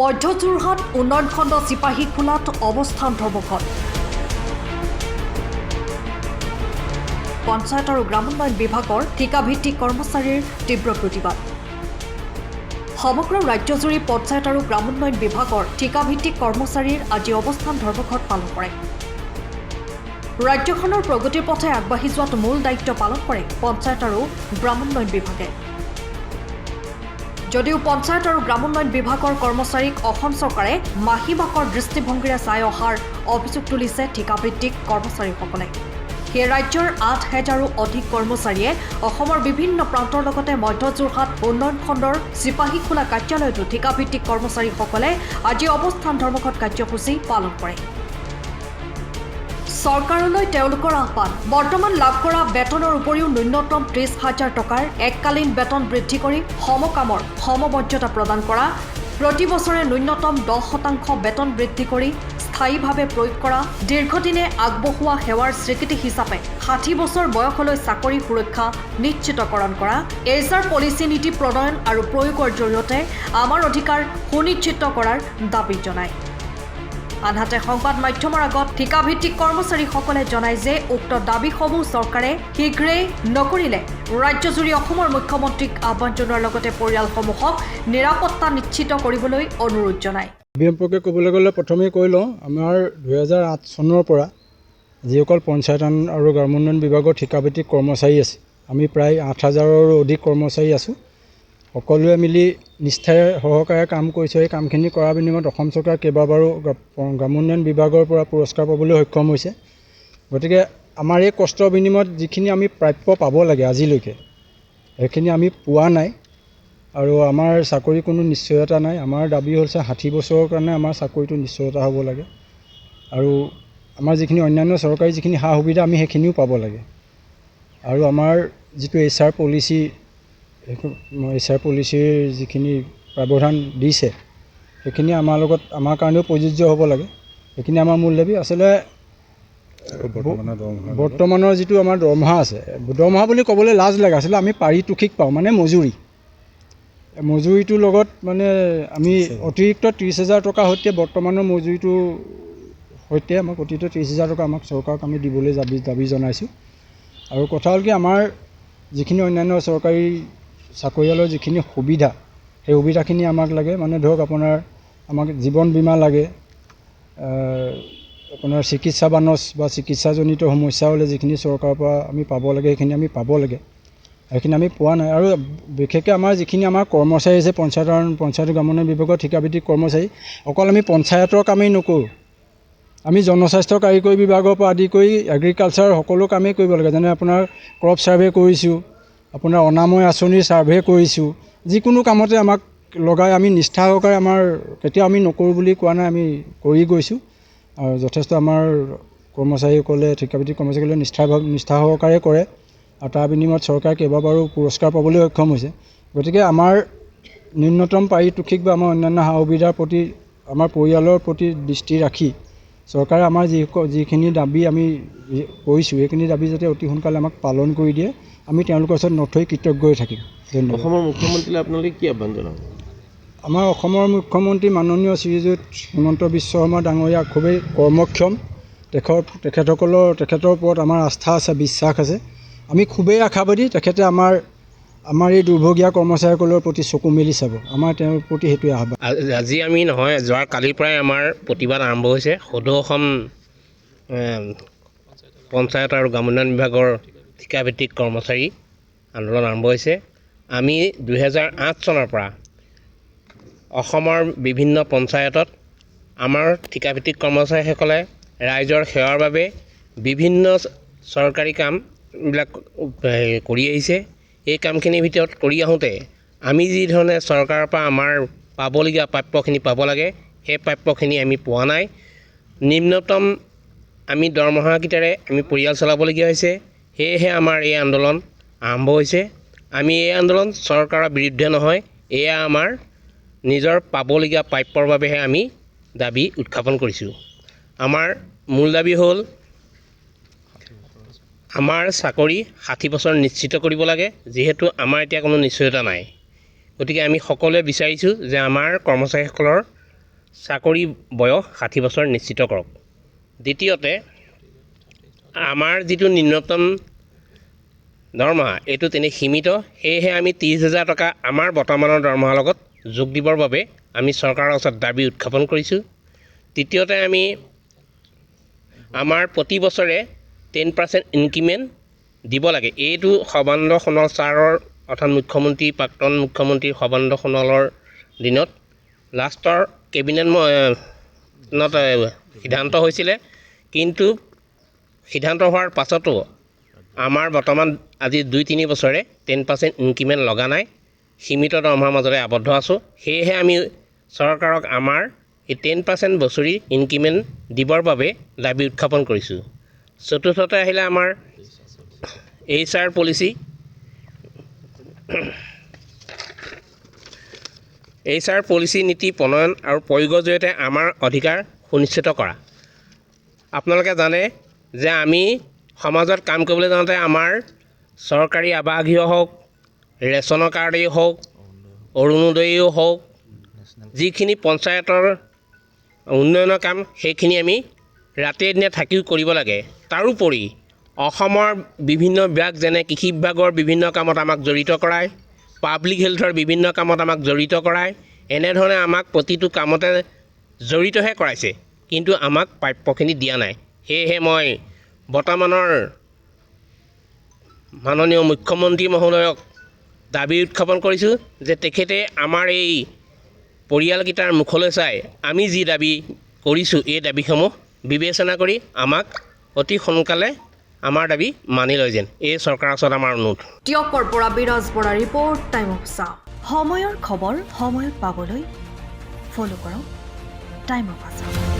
মধ্য যোৰহাট উন্নয়ন খণ্ড চিপাহী খোলাত অৱস্থান ধৰ্মঘট। পঞ্চায়ত আৰু গ্ৰামোন্নয়ন বিভাগৰ ঠিকাভিত্তিক কৰ্মচাৰীৰ তীব্ৰ প্ৰতিবাদ। সমগ্ৰ ৰাজ্যজুৰি পঞ্চায়ত আৰু গ্ৰামোন্নয়ন বিভাগৰ ঠিকাভিত্তিক কৰ্মচাৰীৰ আজি অৱস্থান ধৰ্মঘট পালন কৰে। ৰাজ্যখনৰ প্ৰগতিৰ পথে আগবাঢ়ি যোৱাত মূল দায়িত্ব পালন কৰে পঞ্চায়ত আৰু গ্ৰামোন্নয়ন বিভাগে। যদিও পঞ্চায়ত আৰু গ্ৰামোন্নয়ন বিভাগৰ কৰ্মচাৰীক অসম চৰকাৰে মাহিমাকৰ দৃষ্টিভংগীৰে চাই অহাৰ অভিযোগ তুলিছে ঠিকাভিত্তিক কৰ্মচাৰীসকলে। সেই ৰাজ্যৰ 8,000ৰো অধিক কৰ্মচাৰীয়ে অসমৰ বিভিন্ন প্ৰান্তৰ লগতে মধ্য যোৰহাট উন্নয়ন খণ্ডৰ চিপাহীখোলা কাৰ্যালয়তো ঠিকাভিত্তিক কৰ্মচাৰীসকলে আজি অৱস্থান ধৰ্মঘট কাৰ্যসূচী পালন কৰে। চৰকাৰলৈ তেওঁলোকৰ আহ্বান, বৰ্তমান লাভ কৰা বেতনৰ উপৰিও ন্যূনতম 30,000 টকাৰ এককালীন বেতন বৃদ্ধি কৰি সমকামৰ সমমৰ্যাদা প্ৰদান কৰা, প্ৰতি বছৰে ন্যূনতম 10% বেতন বৃদ্ধি কৰি স্থায়ীভাৱে প্ৰয়োগ কৰা, দীৰ্ঘদিনে আগবঢ়োৱা সেৱাৰ স্বীকৃতি হিচাপে 60 বছৰ বয়সলৈ চাকৰি সুৰক্ষা নিশ্চিতকৰণ কৰা, HR পলিচি নীতি প্ৰণয়ন আৰু প্ৰয়োগৰ জৰিয়তে আমাৰ অধিকাৰ সুনিশ্চিত কৰাৰ দাবী জনায়। আনহাতে সংবাদ মাধ্যমৰ আগত ঠিকাভিত্তিক কৰ্মচাৰীসকলে জনায় যে উক্ত দাবীসমূহ চৰকাৰে শীঘ্ৰেই নকৰিলে ৰাজ্যজুৰি অসমৰ মুখ্যমন্ত্ৰীক আহ্বান জনোৱাৰ লগতে পৰিয়ালসমূহক নিৰাপত্তা নিশ্চিত কৰিবলৈ অনুৰোধ জনায়। সম্পৰ্কে ক'বলৈ গ'লে প্ৰথমেই কৈ লওঁ, আমাৰ 2008 চনৰ পৰা যিসকল পঞ্চায়ত আৰু গ্ৰামোন্নয়ন বিভাগৰ ঠিকাভিত্তিক কৰ্মচাৰী আছে, আমি প্ৰায় 8,000ৰো অধিক কৰ্মচাৰী আছোঁ। সকলোৱে মিলি নিষ্ঠাৰে সহকাৰে কাম কৰিছোঁ। এই কামখিনি কৰাৰ বিনিময়ত অসম চৰকাৰ কেইবাবাৰো গ্ৰামোন্নয়ন বিভাগৰ পৰা পুৰস্কাৰ পাবলৈ সক্ষম হৈছে। গতিকে আমাৰ এই কষ্টৰ বিনিময়ত যিখিনি আমি প্ৰাপ্য পাব লাগে আজিলৈকে, সেইখিনি আমি পোৱা নাই আৰু আমাৰ চাকৰি কোনো নিশ্চয়তা নাই। আমাৰ দাবী হৈছে 60 বছৰৰ কাৰণে আমাৰ চাকৰিটো নিশ্চয়তা হ'ব লাগে আৰু আমাৰ যিখিনি অন্যান্য চৰকাৰী যিখিনি সা সুবিধা আমি সেইখিনিও পাব লাগে আৰু আমাৰ যিটো HR পলিচিৰ যিখিনি প্ৰাৱধান দিছে সেইখিনি আমাৰ কাৰণেও প্ৰযোজ্য হ'ব লাগে। সেইখিনি আমাৰ মূল দাবী। আচলতে বৰ্তমানৰ যিটো আমাৰ দৰমহা আছে, দৰমহা বুলি ক'বলৈ লাজ লাগে, আচলতে আমি পাৰিতোষিক পাওঁ, মানে মজুৰিটোৰ লগত মানে আমি অতিৰিক্ত 30,000 টকাৰ সৈতে বৰ্তমানৰ মজুৰিটোৰ সৈতে আমাক অতিৰিক্ত 30,000 টকা আমাক চৰকাৰক আমি দিবলৈ দাবী জনাইছোঁ। আৰু কথা হ'ল কি, আমাৰ যিখিনি অন্যান্য চৰকাৰী চাকৰিয়ালৰ যিখিনি সুবিধা, সেই সুবিধাখিনি আমাক লাগে। মানে ধৰক আপোনাৰ আমাক জীৱন বীমা লাগে, আপোনাৰ চিকিৎসা বানচ বা চিকিৎসাজনিত সমস্যা হ'লে যিখিনি চৰকাৰৰ পৰা আমি পাব লাগে সেইখিনি আমি পাব লাগে, সেইখিনি আমি পোৱা নাই। আৰু বিশেষকৈ আমাৰ যিখিনি আমাৰ কৰ্মচাৰী আছে পঞ্চায়ত গ্ৰামোন্নয়ন বিভাগৰ ঠিকাভিত্তিক কৰ্মচাৰী, অকল আমি পঞ্চায়তৰ কামেই নকৰোঁ, আমি জনস্বাস্থ্য কাৰিকৰী বিভাগৰ পৰা আদি কৰি এগ্ৰিকালচাৰ সকলো কামেই কৰিব লাগে। যেনে আপোনাৰ ক্ৰপ ছাৰ্ভে কৰিছোঁ, আপোনাৰ অনাময় আঁচনিৰ ছাৰ্ভে কৰিছোঁ, যিকোনো কামতে আমাক লগাই আমি নিষ্ঠা সহকাৰে, আমাৰ কেতিয়াও আমি নকৰোঁ বুলি কোৱা নাই, আমি কৰি গৈছোঁ। আৰু যথেষ্ট আমাৰ কৰ্মচাৰীসকলে ঠিকাভিত্তিক কৰ্মচাৰীসকলে নিষ্ঠা সহকাৰে কৰে আৰু তাৰ বিনিময়ত চৰকাৰে কেইবাবাৰো পুৰস্কাৰ পাবলৈ সক্ষম হৈছে। গতিকে আমাৰ ন্যূনতম পাৰিতোষিক বা আমাৰ অন্যান্য সা সুবিধাৰ প্ৰতি আমাৰ পৰিয়ালৰ প্ৰতি দৃষ্টি ৰাখি চৰকাৰে আমাৰ যিখিনি দাবী আমি কৰিছোঁ সেইখিনি দাবী যাতে অতি সোনকালে আমাক পালন কৰি দিয়ে, আমি তেওঁলোকৰ ওচৰত নথৈ কৃতজ্ঞ হৈ থাকিম। ধন্যবাদ। অসমৰ মুখ্যমন্ত্ৰীলৈ আপোনালোকে কি আহ্বান জনাব? আমাৰ অসমৰ মুখ্যমন্ত্ৰী মাননীয় শ্ৰীযুত হিমন্ত বিশ্ব শৰ্মা ডাঙৰীয়া খুবেই কৰ্মক্ষম। তেখেতৰ ওপৰত আমাৰ আস্থা আছে, বিশ্বাস আছে। আমি খুবেই আশাবাদী তেখেতে আমাৰ এই দুৰ্ভগীয়া কৰ্মচাৰীসকলৰ প্ৰতি চকু মেলি চাব। আমাৰ তেওঁৰ প্ৰতি সেইটোৱে আহ্বান। আজি আমি নহয়, যোৱা কালিৰ পৰাই আমাৰ প্ৰতিবাদ আৰম্ভ হৈছে। সদৌ অসম পঞ্চায়ত আৰু গ্ৰামোন্নয়ন বিভাগৰ ঠিকাভিত্তিক কৰ্মচাৰী আন্দোলন আৰম্ভ হৈছে। আমি 2008 চনৰ পৰা অসমৰ বিভিন্ন পঞ্চায়তত আমাৰ ঠিকাভিত্তিক কৰ্মচাৰীসকলে ৰাইজৰ সেৱাৰ বাবে বিভিন্ন চৰকাৰী কামবিলাক কৰি আহিছে। এই কামখিনিৰ ভিতৰত কৰি আহোঁতে আমি যি ধৰণে চৰকাৰৰ পৰা আমাৰ পাবলগীয়া প্ৰাপ্যখিনি পাব লাগে, সেই প্ৰাপ্যখিনি আমি পোৱা নাই। নিম্নতম আমি দৰমহাকেইটাৰে আমি পৰিয়াল চলাবলগীয়া হৈছে। সেয়েহে আমাৰ এই আন্দোলন আৰম্ভ হৈছে। আমি এই আন্দোলন চৰকাৰৰ বিৰুদ্ধে নহয়, এয়া আমাৰ নিজৰ পাবলগীয়া প্ৰাপ্যৰ বাবেহে আমি দাবী উত্থাপন কৰিছোঁ। আমাৰ মূল দাবী হ'ল আমাৰ চাকৰি 60 বছৰ নিশ্চিত কৰিব লাগে, যিহেতু আমাৰ এতিয়া কোনো নিশ্চয়তা নাই। গতিকে আমি সকলোৱে বিচাৰিছোঁ যে আমাৰ কৰ্মচাৰীসকলৰ চাকৰি বয়স 60 বছৰ নিশ্চিত কৰক। দ্বিতীয়তে আমাৰ যিটো ন্যূনতম দৰমহা এইটো তেনে সীমিত, সেয়েহে আমি 30,000 টকা আমাৰ বৰ্তমানৰ দৰমহাৰ লগত যোগ দিবৰ বাবে আমি চৰকাৰৰ ওচৰত দাবী উত্থাপন কৰিছোঁ। তৃতীয়তে আমি আমাৰ প্ৰতি বছৰে 10% ইনক্ৰিমেণ্ট দিব লাগে। এইটো সৰ্বানন্দ সোণোৱাল ছাৰৰ অৰ্থাৎ মুখ্যমন্ত্ৰী প্ৰাক্তন মুখ্যমন্ত্ৰী সৰ্বানন্দ সোণোৱালৰ দিনত লাষ্টৰ কেবিনেটত সিদ্ধান্ত হৈছিলে, কিন্তু সিদ্ধান্ত হোৱাৰ পাছতো আমাৰ বৰ্তমান আজি 2-3 বছৰে 10% ইনক্ৰিমেণ্ট লগা নাই, সীমিত দৰমহাৰ মাজতে আবদ্ধ আছোঁ। সেয়েহে আমি চৰকাৰক আমাৰ এই 10% বছৰি ইনক্ৰিমেণ্ট দিবৰ বাবে দাবী উত্থাপন কৰিছোঁ। চতুৰ্থতে আহিলে আমাৰ HR পলিচি। HR পলিচি নীতি প্ৰণয়ন আৰু প্ৰয়োগৰ জৰিয়তে আমাৰ অধিকাৰ সুনিশ্চিত কৰা। আপোনালোকে জানে যে আমি সমাজত কাম কৰিবলৈ যাওঁতে আমাৰ চৰকাৰী আৱাসগৃহ হওক, ৰেচনৰ কাৰ্ডেই হওক, অৰুণোদয়েই হওক, যিখিনি পঞ্চায়তৰ উন্নয়নৰ কাম সেইখিনি আমি ৰাতিয়ে দিনে থাকিও কৰিব লাগে। তাৰোপৰি অসমৰ বিভিন্ন বিভাগ যেনে কৃষি বিভাগৰ বিভিন্ন কামত আমাক জড়িত কৰায়, পাব্লিক হেল্থৰ বিভিন্ন কামত আমাক জড়িত কৰায়, এনেধৰণে আমাক প্ৰতিটো কামতে জড়িতহে কৰাইছে, কিন্তু আমাক প্ৰাপ্যখিনি দিয়া নাই। সেয়েহে মই বৰ্তমানৰ মাননীয় মুখ্যমন্ত্ৰী মহোদয়ক দাবী উত্থাপন কৰিছোঁ যে তেখেতে আমাৰ এই পৰিয়ালকেইটাৰ মুখলৈ চাই আমি যি দাবী কৰিছোঁ এই দাবীসমূহ বিবেচনা কৰি আমাক অতি সোনকালে আমাৰ দাবী মানি লয় যেন, এই চৰকাৰৰ ওচৰত আমাৰ অনুৰোধ। টিয়কৰ পৰা বিৰাজ বৰা ৰিপৰ্ট, টাইম অফ চাওঁ। সময়ৰ খবৰ সময়ত পাবলৈ ফ'ল' কৰক টাইম অফ আছাম।